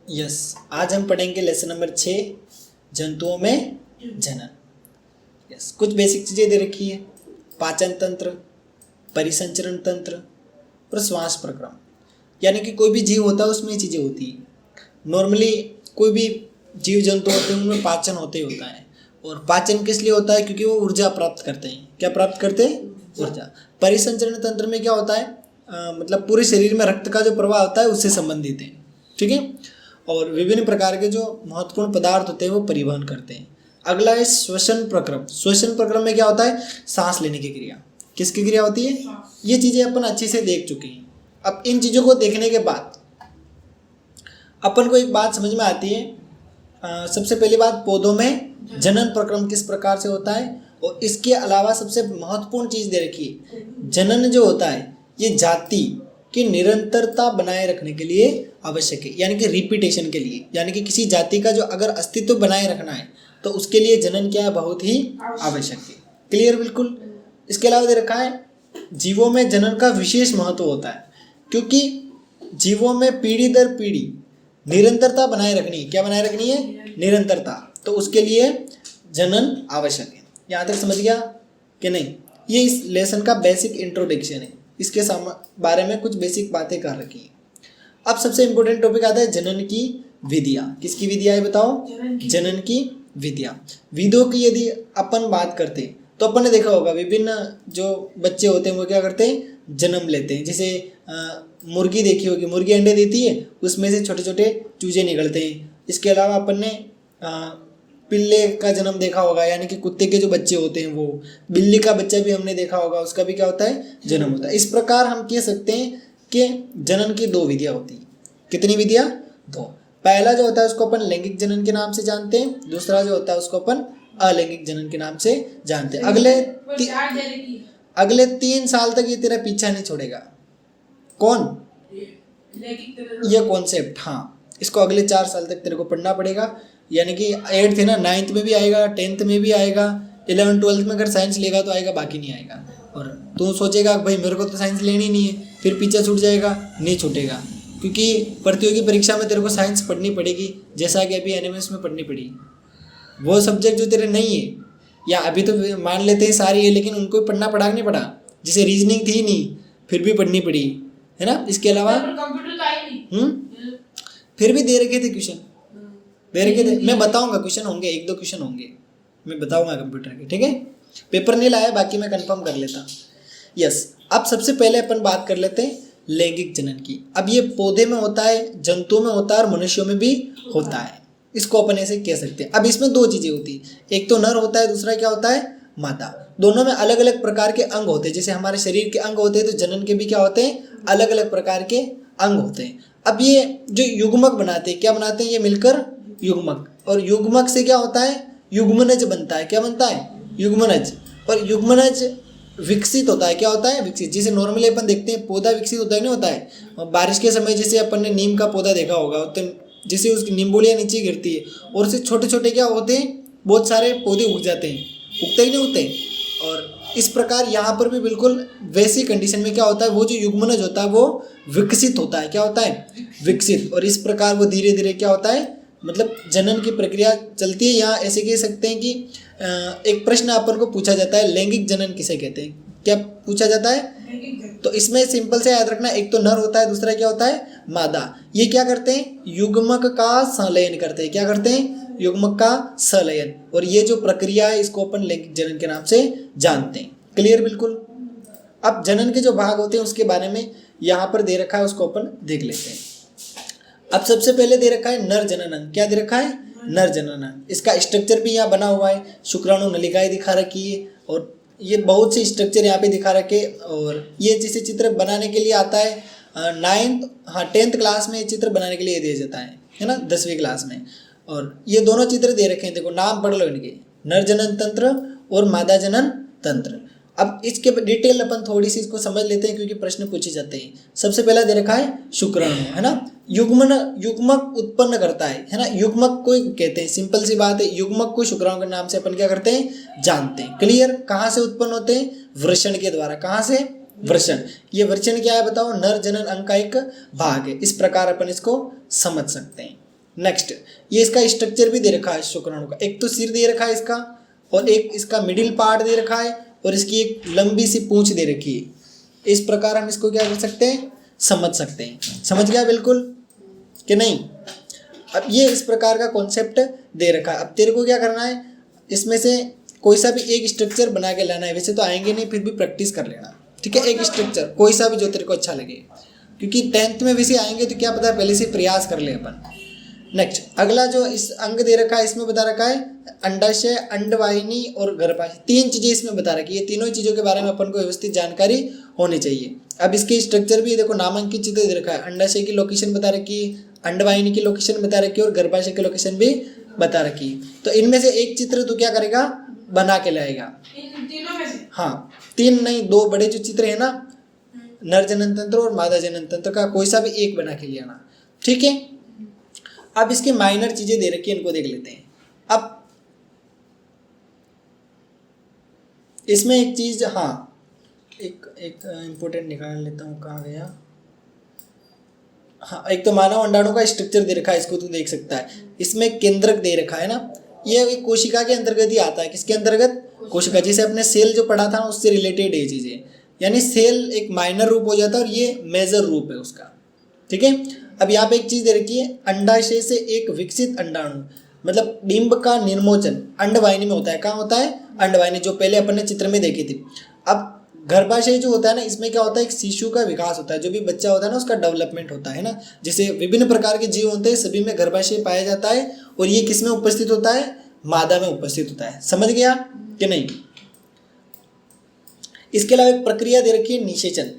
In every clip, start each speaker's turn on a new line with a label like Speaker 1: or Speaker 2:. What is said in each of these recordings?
Speaker 1: Yes, आज हम पढ़ेंगे लेसन नंबर 6, जंतुओं में जनन। यस, कुछ बेसिक चीज़ें दे रखी है। पाचन तंत्र, परिसंचरण तंत्र और श्वास प्रक्रम, यानी कि कोई भी जीव होता है उसमें ये चीज़ें होती है। नॉर्मली कोई भी जीव जंतु होते हैं उनमें पाचन होते ही होता है। और पाचन किस लिए होता है? क्योंकि वो ऊर्जा प्राप्त करते हैं। क्या प्राप्त करते हैं? ऊर्जा। परिसंचरण तंत्र में क्या होता है? मतलब पूरे शरीर में रक्त का जो प्रवाह होता है उससे संबंधित है। ठीक है। और विभिन्न प्रकार के जो महत्वपूर्ण पदार्थ होते हैं वो परिवहन करते हैं। अगला है श्वसन प्रक्रम। श्वसन प्रक्रम में क्या होता है? सांस लेने की क्रिया। किसकी क्रिया होती है? ये चीज़ें अपन अच्छे से देख चुके हैं। अब इन चीज़ों को देखने के बाद अपन को एक बात समझ में आती है। सबसे पहली बात, पौधों में जनन प्रक्रम किस प्रकार से होता है। और इसके अलावा सबसे महत्वपूर्ण चीज़ दे रखी है, जनन जो होता है ये जाति की निरंतरता बनाए रखने के लिए आवश्यक है, यानी कि रिपीटेशन के लिए। यानी कि किसी जाति का जो अगर अस्तित्व बनाए रखना है तो उसके लिए जनन क्या है? बहुत ही आवश्यक है। क्लियर? बिल्कुल। इसके अलावा दे रखा है, जीवों में जनन का विशेष महत्व होता है, क्योंकि जीवों में पीढ़ी दर पीढ़ी निरंतरता बनाए रखनी है। क्या बनाए रखनी है? निरंतरता। तो उसके लिए जनन आवश्यक है। यहाँ तक समझ गया कि नहीं? ये इस लेसन का बेसिक इंट्रोडक्शन है। इसके बारे में कुछ बेसिक बातें कर रखी हैं। अब सबसे इंपॉर्टेंट टॉपिक आता है जनन की विधियाँ। किसकी विधियाँ है बताओ? जनन की विधियाँ। विधियों की यदि अपन बात करते हैं तो अपन ने देखा होगा विभिन्न जो बच्चे होते हैं वो क्या करते हैं? जन्म लेते हैं। जैसे मुर्गी देखी होगी, मुर्गी अंडे देती है, उसमें से छोटे छोटे चूजे निकलते हैं। इसके अलावा अपन ने पिल्ले का जन्म देखा होगा, यानी कि कुत्ते के जो बच्चे होते हैं वो। बिल्ली का बच्चा भी हमने देखा होगा, उसका भी क्या होता है? जन्म होता है। इस प्रकार हम कह सकते हैं कि जनन की 2 विधियाँ होती हैं। कितनी विधियाँ? 2। पहला जो होता है उसको अपन लैंगिक जनन के नाम से जानते हैं, दूसरा जो होता है उसको अपन अलैंगिक जनन के नाम से जानते हैं। अगले 3 साल तक ये तेरा पीछा नहीं छोड़ेगा। कौन? ये कॉन्सेप्ट। हाँ, इसको अगले 4 साल तक तेरे को पढ़ना पड़ेगा। यानी कि 8th है ना, 9th में भी आएगा, 10th में भी आएगा, 11th 12th में अगर साइंस लेगा तो आएगा, बाकी नहीं आएगा। और तू सोचेगा भाई मेरे को तो साइंस लेनी नहीं है, फिर पीछा छूट जाएगा। नहीं छूटेगा, क्योंकि प्रतियोगी परीक्षा में तेरे को साइंस पढ़नी पड़ेगी, जैसा कि अभी एनएमएस में पढ़नी पड़ी। वो सब्जेक्ट जो तेरे नहीं है, या अभी तो मान लेते हैं सारी है, लेकिन उनको पढ़ना पड़ा नहीं पड़ा। जैसे रीजनिंग थी नहीं, फिर भी पढ़नी पड़ी, है ना। इसके अलावा फिर भी दे रखे थे क्वेश्चन, दे रखे थे। मैं बताऊंगा, क्वेश्चन होंगे, 1-2 क्वेश्चन होंगे, मैं बताऊंगा कंप्यूटर के। ठीक है, पेपर नहीं लाया, बाकी मैं कंफर्म कर लेता। यस, अब सबसे पहले अपन बात कर लेते हैं लैंगिक जनन की। अब ये पौधे में होता है, जंतुओं में होता है और मनुष्यों में भी होता है। इसको अपन ऐसे कह सकते हैं। अब इसमें 2 चीज़ें होती है, एक तो नर होता है, दूसरा क्या होता है? मादा। दोनों में अलग अलग प्रकार के अंग होते हैं। जैसे हमारे शरीर के अंग होते हैं, तो जनन के भी क्या होते हैं? अलग अलग प्रकार के अंग होते हैं। अब ये जो युग्मक बनाते हैं, क्या बनाते हैं? ये मिलकर युग्मक, और युग्मक से क्या होता है? युग्मनज बनता है। क्या बनता है? युग्मनज। और युग्मनज विकसित होता है। क्या होता है? विकसित। जैसे नॉर्मली अपन देखते हैं पौधा विकसित होता है, नहीं होता है? बारिश के समय जैसे अपन ने नीम का पौधा देखा होगा, तो जैसे उसकी नींबोलियाँ नीचे गिरती है और उससे छोटे छोटे क्या होते हैं? बहुत सारे पौधे उग जाते हैं। उगते ही नहीं उगते? और इस प्रकार यहाँ पर भी बिल्कुल वैसी कंडीशन में क्या होता है? वो जो युग्मनज होता है वो विकसित होता है। क्या होता है? विकसित। और इस प्रकार वो धीरे धीरे क्या होता है? मतलब जनन की प्रक्रिया चलती है। यहाँ ऐसे कह सकते हैं कि एक प्रश्न अपन को पूछा जाता है, लैंगिक जनन किसे कहते हैं? क्या पूछा जाता है? तो इसमें सिंपल से याद रखना, एक तो नर होता है, दूसरा क्या होता है? मादा। ये क्या करते हैं? युग्मक का संलयन करते हैं। क्या करते हैं? युग्मक का संलयन। और ये जो प्रक्रिया है इसको अपन लैंगिक जनन के नाम से जानते हैं। क्लियर? बिल्कुल। अब जनन के जो भाग होते हैं उसके बारे में यहाँ पर दे रखा है, उसको अपन देख लेते हैं। अब सबसे पहले दे रखा है नर जनन। क्या दे रखा है? नर जनन। इसका स्ट्रक्चर भी यहाँ बना हुआ है, शुक्राणु नलिकाएं दिखा रखी है, और ये बहुत से स्ट्रक्चर यहाँ पे दिखा रखे। और ये जैसे चित्र बनाने के लिए आता है 10th क्लास में, चित्र बनाने के लिए दिया जाता है ना, 10वीं क्लास में। और ये दोनों चित्र दे रखे हैं, देखो नाम पढ़ लो इनके, नर जनन तंत्र और मादा जनन तंत्र। अब इसके डिटेल अपन थोड़ी सी इसको समझ लेते हैं, क्योंकि प्रश्न पूछे जाते हैं। सबसे पहला दे रखा है शुक्राणु, है ना। युग्मक उत्पन्न करता है ना। युग्मक को कहते हैं, सिंपल सी बात है, युग्मक को शुक्राणु के नाम से अपन क्या करते हैं? जानते हैं। क्लियर? कहाँ से उत्पन्न होते हैं? वृषण के द्वारा। कहाँ से? वृषण। ये वृषण क्या है बताओ? नर जनन अंग का एक भाग है। इस प्रकार अपन इसको समझ सकते हैं। नेक्स्ट, ये इसका स्ट्रक्चर भी दे रखा है शुक्राणु का। एक तो सिर दे रखा है इसका, और एक इसका मिडिल पार्ट दे रखा है, और इसकी एक लंबी सी पूंछ दे रखी है। इस प्रकार हम इसको क्या कर सकते हैं, समझ सकते हैं। समझ गया बिल्कुल कि नहीं? अब ये इस प्रकार का कॉन्सेप्ट दे रखा है। अब तेरे को क्या करना है, इसमें से कोई सा भी एक स्ट्रक्चर बना के लाना है। वैसे तो आएंगे नहीं, फिर भी प्रैक्टिस कर लेना, ठीक है? एक स्ट्रक्चर कोई सा भी जो तेरे को अच्छा लगे, क्योंकि 10th में वैसे आएंगे तो क्या पता पहले से प्रयास कर ले अपन। नेक्स्ट, अगला जो इस अंग दे रखा है, इसमें बता रखा है अंडाशय, अंडवाहिनी और गर्भाशय। 3 चीजें इसमें बता रखी है। ये तीनों चीजों के बारे में अपन को व्यवस्थित जानकारी होनी चाहिए। अब इसके स्ट्रक्चर भी देखो, नामांकित चित्र दे रखा है। अंडाशय की लोकेशन बता रखी है, अंडवाहिनी की लोकेशन बता रखी है, और गर्भाशय की लोकेशन भी बता रखी है। तो इनमें से एक चित्र तो क्या करेगा, बना के लाएगा।
Speaker 2: तीनों में से?
Speaker 1: हाँ, 3 नहीं, 2 बड़े जो चित्र है ना, नर जनन तंत्र और मादा जनन तंत्र का कोई सा भी एक बना के ले आना, ठीक है? अब इसके माइनर चीजें दे रखी है, इनको देख लेते हैं। अब इसमें एक चीज, हाँ, एक इम्पोर्टेंट निकाल लेता हूँ, कहाँ गया? हाँ, एक तो मानव अंडाणु का स्ट्रक्चर दे रखा है, इसको तू देख सकता है। इसमें केंद्रक दे रखा है ना, ये एक कोशिका के अंतर्गत ही आता है। किसके अंतर्गत? कोशिका। जैसे अपने सेल जो पढ़ा था ना, उससे रिलेटेड ये चीजें, यानी सेल एक माइनर रूप हो जाता है और ये मेजर रूप है उसका, ठीक है? अब यहाँ पे एक चीज दे रखी है, अंडाशय से एक विकसित अंडाणु, मतलब डिंब का निर्मोचन अंडवाहिनी में होता है। कहाँ होता है? अंडवाहिनी, जो पहले अपन ने चित्र में देखी थी। अब गर्भाशय जो होता है ना, इसमें क्या होता है, एक शिशु का विकास होता है। जो भी बच्चा होता है ना, उसका डेवलपमेंट होता है ना। जैसे विभिन्न प्रकार के जीव होते हैं, सभी में गर्भाशय पाया जाता है, और ये किस में उपस्थित होता है? मादा में उपस्थित होता है। समझ गया कि नहीं? इसके अलावा एक प्रक्रिया दे रखी है, निषेचन।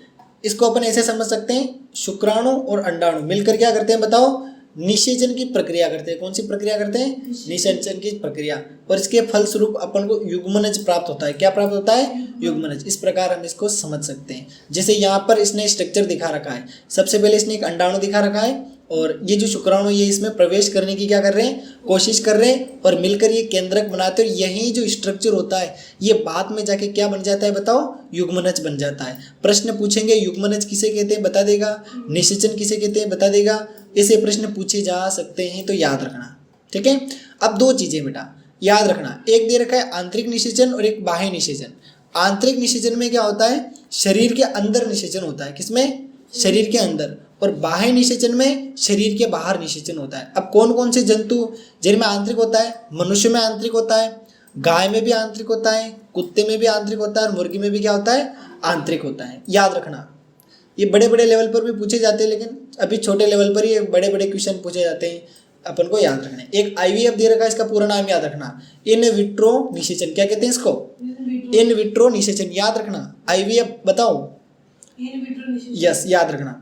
Speaker 1: इसको अपन ऐसे समझ सकते हैं, शुक्राणु और अंडाणु मिलकर क्या करते हैं बताओ? निषेचन की प्रक्रिया करते हैं। कौन सी प्रक्रिया करते हैं? निषेचन की प्रक्रिया। और इसके फलस्वरूप अपन को युग्मनज प्राप्त होता है। क्या प्राप्त होता है? युग्मनज। इस प्रकार हम इसको समझ सकते हैं। जैसे यहाँ पर इसने स्ट्रक्चर दिखा रखा है। सबसे पहले इसने एक अंडाणु दिखा रखा है, और ये जो शुक्राणु ये इसमें प्रवेश करने की क्या कर रहे हैं? कोशिश कर रहे हैं, और मिलकर ये केंद्रक बनाते हैं। और यही जो स्ट्रक्चर होता है, ये बाद में जाके क्या बन जाता है बताओ? युग्मनज बन जाता है। प्रश्न पूछेंगे, युग्मनज किसे कहते हैं बता देगा, निषेचन किसे कहते हैं बता देगा। ऐसे प्रश्न पूछे जा सकते हैं, तो याद रखना, ठीक है? अब 2 चीजें बेटा याद रखना, एक दे रखा है आंतरिक निषेचन और एक बाह्य निषेचन। आंतरिक निषेचन में क्या होता है? शरीर के अंदर निषेचन होता है। किसमें? शरीर के अंदर। और बाह्य निषेचन में शरीर के बाहर निषेचन होता है। अब कौन कौन से जंतु जिनमें आंतरिक होता है? मनुष्य में आंतरिक होता है, गाय में भी आंतरिक होता है, कुत्ते में भी आंतरिक होता है, और मुर्गी में भी क्या होता है? आंतरिक होता है। याद रखना, ये बड़े बड़े लेवल पर भी पूछे जाते हैं, लेकिन अभी छोटे लेवल पर ही बड़े बड़े क्वेश्चन पूछे जाते हैं, अपन को याद रखना है। एक IVF दे रखा है, इसका पूरा नाम याद रखना, इन विट्रो निषेचन। क्या कहते हैं इसको? इन विट्रो निषेचन। याद रखना, IVF बताओ?
Speaker 2: इन विट्रो निषेचन।
Speaker 1: यस, याद रखना।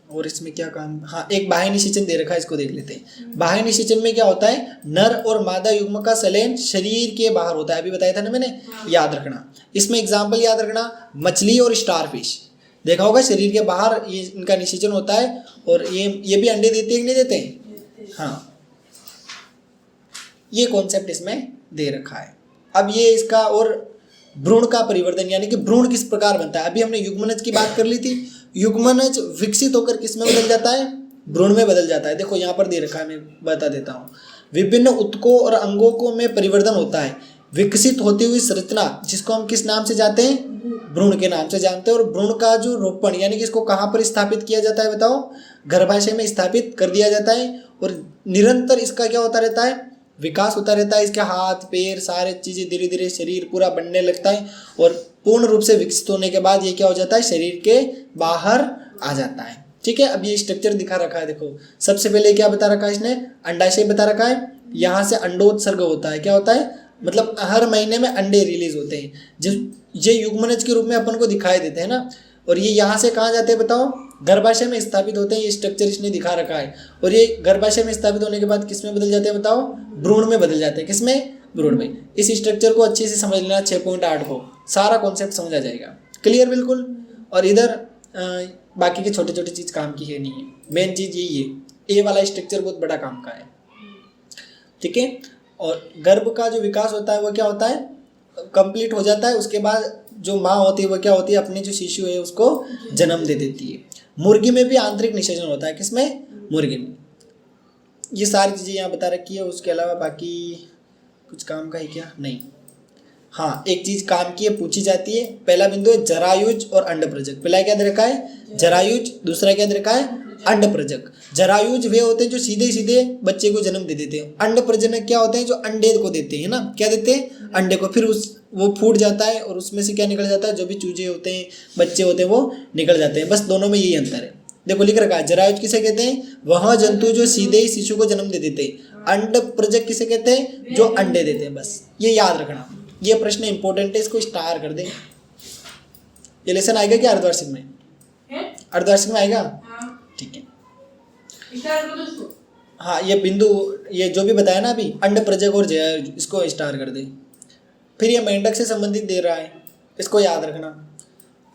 Speaker 1: और इसमें क्या काम? हाँ, एक बाह्य निषेचन दे रखा है, इसको देख लेते हैं। बाह्य निषेचन में क्या होता है? नर और मादा युग्म का सलयन शरीर के बाहर होता है। अभी बताया था ना मैंने, याद रखना। इसमें एग्जाम्पल याद रखना, मछली और स्टारफिश। देखा होगा शरीर के बाहर ये इनका निषेचन होता है। और ये भी अंडे देते हैं कि नहीं देते हैं? हाँ, ये कॉन्सेप्ट इसमें दे रखा है। अब ये इसका और भ्रूण का परिवर्तन, यानी कि भ्रूण किस प्रकार बनता है। अभी हमने युग्मनज की बात कर ली थी। युग्मनज विकसित होकर किस में बदल जाता है? भ्रूण में बदल जाता है। देखो यहाँ पर दे रखा है, मैं बता देता हूँ। विभिन्न ऊतकों और अंगों को में परिवर्तन होता है। विकसित होती हुई संरचना, जिसको हम किस नाम से जानते हैं? भ्रूण के नाम से जानते हैं। और भ्रूण का जो रोपण, यानी कि इसको कहाँ पर स्थापित किया जाता है बताओ? गर्भाशय में स्थापित कर दिया जाता है। और निरंतर इसका क्या होता रहता है? विकास होता रहता है। इसके हाथ पैर सारे चीज़ें धीरे धीरे शरीर पूरा बनने लगता है, और पूर्ण रूप से विकसित होने के बाद ये क्या हो जाता है? शरीर के बाहर आ जाता है, ठीक है? अब ये स्ट्रक्चर दिखा रखा है, देखो। सबसे पहले क्या बता रखा है इसने? अंडाशय बता रखा है। यहाँ से अंडोत्सर्ग होता है। क्या होता है? मतलब हर महीने में अंडे रिलीज होते हैं, जो ये युग्मनज के रूप में अपन को दिखाई देते हैं ना। और ये यहाँ से कहाँ जाते हैं बताओ? गर्भाशय में स्थापित होते हैं। ये स्ट्रक्चर इसने दिखा रखा है। और ये गर्भाशय में स्थापित होने के बाद किस में बदल जाते हैं बताओ? भ्रूण में बदल जाते हैं। किसमें? भ्रूण में। इस स्ट्रक्चर को अच्छे से समझ लेना, 6.8 को सारा कॉन्सेप्ट समझ आ जाएगा। क्लियर बिल्कुल। और इधर बाकी के छोटे छोटे चीज़ काम की है नहीं है, मेन चीज़ यही है। ए वाला स्ट्रक्चर बहुत बड़ा काम का है, ठीक है? और गर्भ का जो विकास होता है वो क्या होता है? कंप्लीट हो जाता है। उसके बाद जो माँ होती है वो क्या होती है, अपनी जो शिशु है उसको जन्म दे देती है। मुर्गी में भी आंतरिक निषेचन होता है, किसमें, मुर्गी में। ये सारी चीज़ें यहाँ बता रखी है। उसके अलावा बाकी कुछ काम का है क्या, नहीं। हाँ, एक चीज काम की है, पूछी जाती है। पहला बिंदु है जरायुज और अंडप्रजक। पहला क्या दे रखा है, जरायुज, दूसरा क्या दे रखा है, अंडप्रजक। जरायुज वे होते हैं जो सीधे सीधे बच्चे को जन्म दे देते हैं। अंडप्रजनक क्या होते हैं, जो अंडे को देते हैं ना, क्या देते हैं, अंडे को। फिर वो फूट जाता है और उसमें से क्या निकल जाता है, जो भी चूजे होते हैं, बच्चे होते हैं, वो निकल जाते हैं। बस दोनों में यही अंतर है। देखो लिख रखा है, जरायुज किसे कहते हैं, वह जंतु जो सीधे ही शिशु को जन्म दे देते हैं। अंडप्रजक किसे कहते हैं, जो अंडे देते हैं। बस ये याद रखना, ये प्रश्न इंपॉर्टेंट है, इसको स्टार कर दे। ये लेसन आएगा क्या अर्धवार्षिक में, अर्धवार्षिक में आएगा,
Speaker 2: हाँ
Speaker 1: ठीक है।
Speaker 2: स्टार करो इसको।
Speaker 1: हाँ, ये बिंदु, ये जो भी बताया ना अभी, अंडप्रजक और जरायुज, इसको स्टार कर दे। फिर ये मेंढक से संबंधित दे रहा है, इसको याद रखना।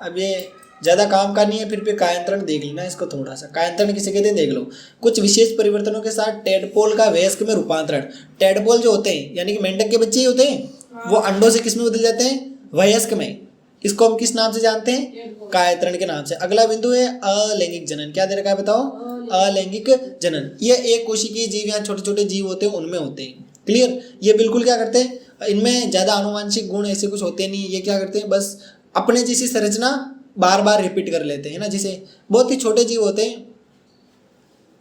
Speaker 1: अब ये ज़्यादा काम का नहीं है, फिर भी कायांतरण देख लेना इसको थोड़ा सा। कायांतरण किसे कहते हैं देख लो। कुछ विशेष परिवर्तनों के साथ टेडपोल का वयस्क में रूपांतरण। टेडपोल जो होते हैं यानी कि मेंढक के बच्चे ही होते हैं, वो अंडों से किस में बदल जाते हैं, वयस्क में। इसको हम किस नाम से जानते हैं, कायांतरण के नाम से। अगला बिंदु है अलैंगिक जनन। क्या दे रखा है बताओ, अलैंगिक जनन। ये एक कोशिकीय जीव, यहाँ छोटे छोटे जीव होते हैं, उनमें होते हैं। क्लियर। ये बिल्कुल क्या करते हैं, इनमें ज़्यादा आनुवांशिक गुण ऐसे कुछ होते नहीं। ये क्या करते हैं, बस अपने जैसी संरचना बार बार रिपीट कर लेते हैं ना, जिसे बहुत ही छोटे जीव होते हैं।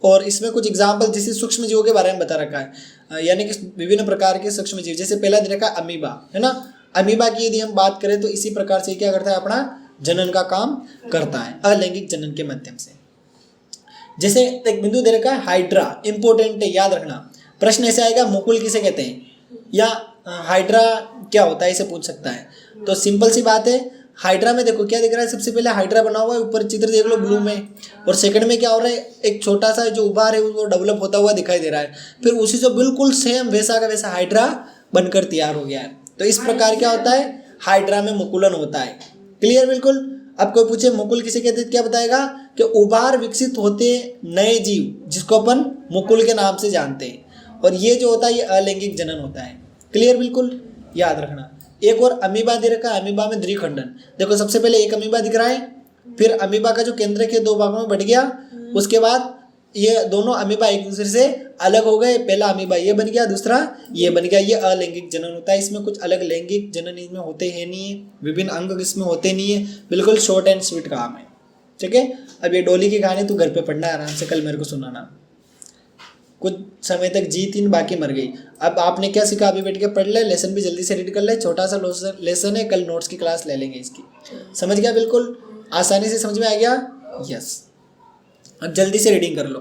Speaker 1: और इसमें कुछ एग्जाम्पल जैसे सूक्ष्म जीवों के बारे में बता रखा है, यानी कि विभिन्न प्रकार के सूक्ष्म जीव। जैसे पहला दे रखा है अमीबा, है ना। अमीबा की यदि हम बात करें तो इसी प्रकार से क्या करता है, अपना जनन का काम करता है, अलैंगिक जनन के माध्यम से। जैसे एक बिंदु दे रखा है हाइड्रा, इंपॉर्टेंट है, याद रखना। प्रश्न ऐसे आएगा, मुकुल किसे कहते हैं, या हाइड्रा क्या होता है, इसे पूछ सकता है। तो सिंपल सी बात है, हाइड्रा में देखो क्या दिख रहा है, सबसे पहले हाइड्रा बना हुआ है, ऊपर चित्र देख लो ब्लू में। और सेकंड में क्या हो रहा है, एक छोटा सा जो उभार है वो डेवलप होता हुआ दिखाई दे रहा है। फिर उसी से बिल्कुल सेम वैसा का वैसा हाइड्रा बनकर तैयार हो गया है। तो इस प्रकार क्या होता है, हाइड्रा में मुकुलन होता है। क्लियर बिल्कुल। अब कोई पूछे मुकुल किसे कहते हैं, क्या बताएगा कि उभार विकसित होते नए जीव, जिसको अपन मुकुल के नाम से जानते हैं। और ये जो होता है ये अलैंगिक जनन होता है। क्लियर बिल्कुल, याद रखना। एक और अमीबा दे रखा है, अमीबा में द्विखंडन। देखो सबसे पहले एक अमीबा दिख रहा है, फिर अमीबा का जो केंद्रक है दो भागों में बढ़ गया। उसके बाद ये दोनों अमीबा एक दूसरे से अलग हो गए। पहला अमीबा ये बन गया, दूसरा ये बन गया। ये अलैंगिक जनन होता है। इसमें कुछ अलग लैंगिक जनन इसमें होते हैं नहीं है, विभिन्न अंग इसमें होते नहीं है, बिल्कुल शॉर्ट एंड स्वीट काम है। ठीक है। अब ये डोली की कहानी तू घर पे पढ़ना आराम से, कल मेरे को सुनाना। कुछ समय तक जी थी, बाकी मर गई। अब आपने क्या सीखा, अभी बैठ के पढ़ ले, लेसन भी जल्दी से रीड कर ले। छोटा सा लेसन है, कल नोट्स की क्लास ले लेंगे इसकी। समझ गया बिल्कुल, आसानी से समझ में आ गया। यस, अब जल्दी से रीडिंग कर लो।